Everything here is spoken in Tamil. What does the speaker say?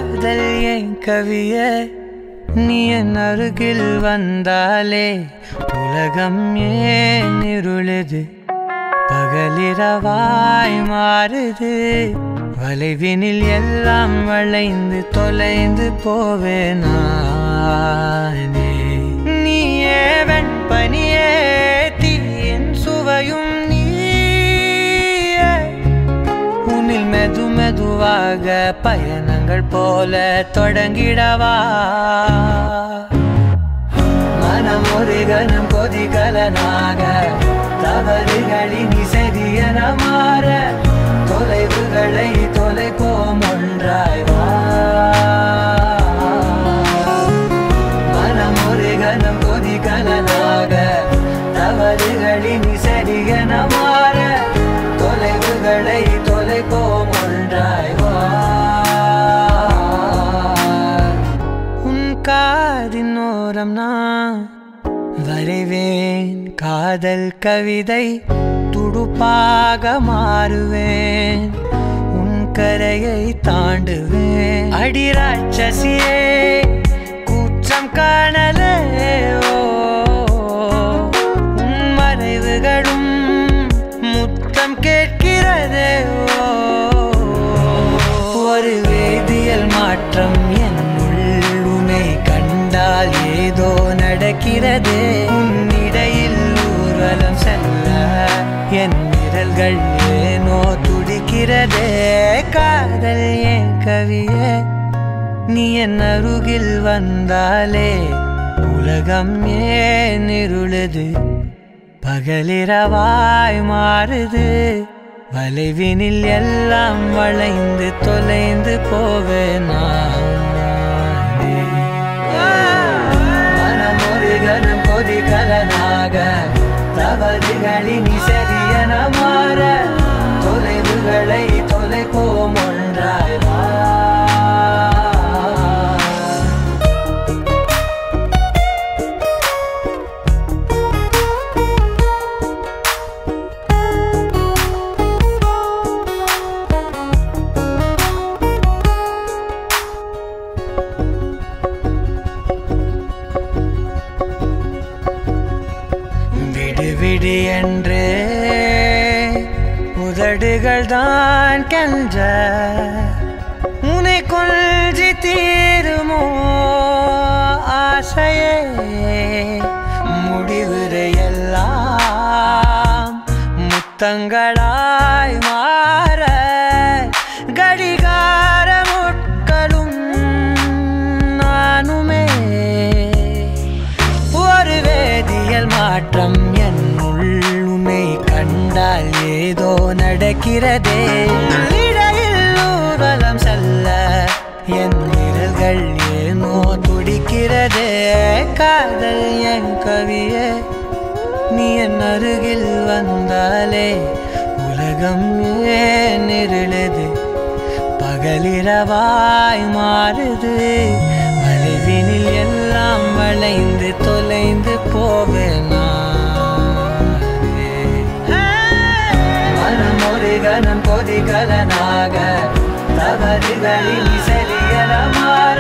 காதல் என் கவியே நீ என் அருகில் வந்தாலே உலகம் ஏன் இருளுது பகலிரவாய் மாறுது வளைவினில் எல்லாம் வளைந்து தொலைந்து போவேனானே நீயே வெண்பனியே தீயின் சுவையும் நீயே உன்னில் மெது மெதுவாக பயணங்கள் போல தொடங்கிடவா மனம் ஒரு கணம் கொதிகலனாக தவறுகளின் சரியன மாற தொலைவுகளை தொலைப்போம் ஒன்றாய் வா மனம் ஒரு கணம் கொதிகலனாக தவறுகளின் சரியன மாற தொலைவுகளை தொலைப்போம் ஒன்றாய் வா உன் காதின் ஓரம் நான் வரைவேன் காதல் கவிதை துடுப்பாக மாறுவேன் உன் கரையை தாண்டுவேன் அடி ராட்சசியே கூற்றம் காணலே உன் மறைவுகளும் முத்தம் கேட்கிறதே ஒரு வேதியியல் மாற்றம் என்னுள் உன்னை கண்டால் ஏதோ நடக்கிறதே உன்னிடையில் ஊர்வலம் செல்ல என் விரல்கள் ஏனோ துடிக்கிறதே காதல் என் கவியே நீ என் அருகில் வந்தாலே உலகம் ஏன் இருளுது பகலிரவாய் மாறுது வளைவினில் எல்லாம் வளைந்து தொலைந்து போவேனா மனம் ஒரு கணம் கொதிகலனாக தவறுகளின் சரியன மாற தொலைவுகளை தொலைப்போம் ஒன்றாய் வா விடு என்று உதடுகள் தான் கென்ற உன்னை கொள்சி தீருமோ ஆசையே முடிவுரை எல்லாம் முத்தங்களாய் மாற கடிகார முட்களும் நானுமே ஒரு வேதியியல் மாற்றம் உன்னை கண்டால் ஏதோ நடக்கிறதே இடையில் ஊர்வலம் செல்ல என் விரல்கள் ஏனோ துடிக்கிறதே காதல் என் கவியே நீ என் அருகில் வந்தாலே உலகம் ஏன் இருளுது பகலிரவாய் மாறுது வளைவினில் எல்லாம் வளைந்து தொலைந்து போவேனா கணம் கொதிகலனாக தவறுகளின் சரியன மாற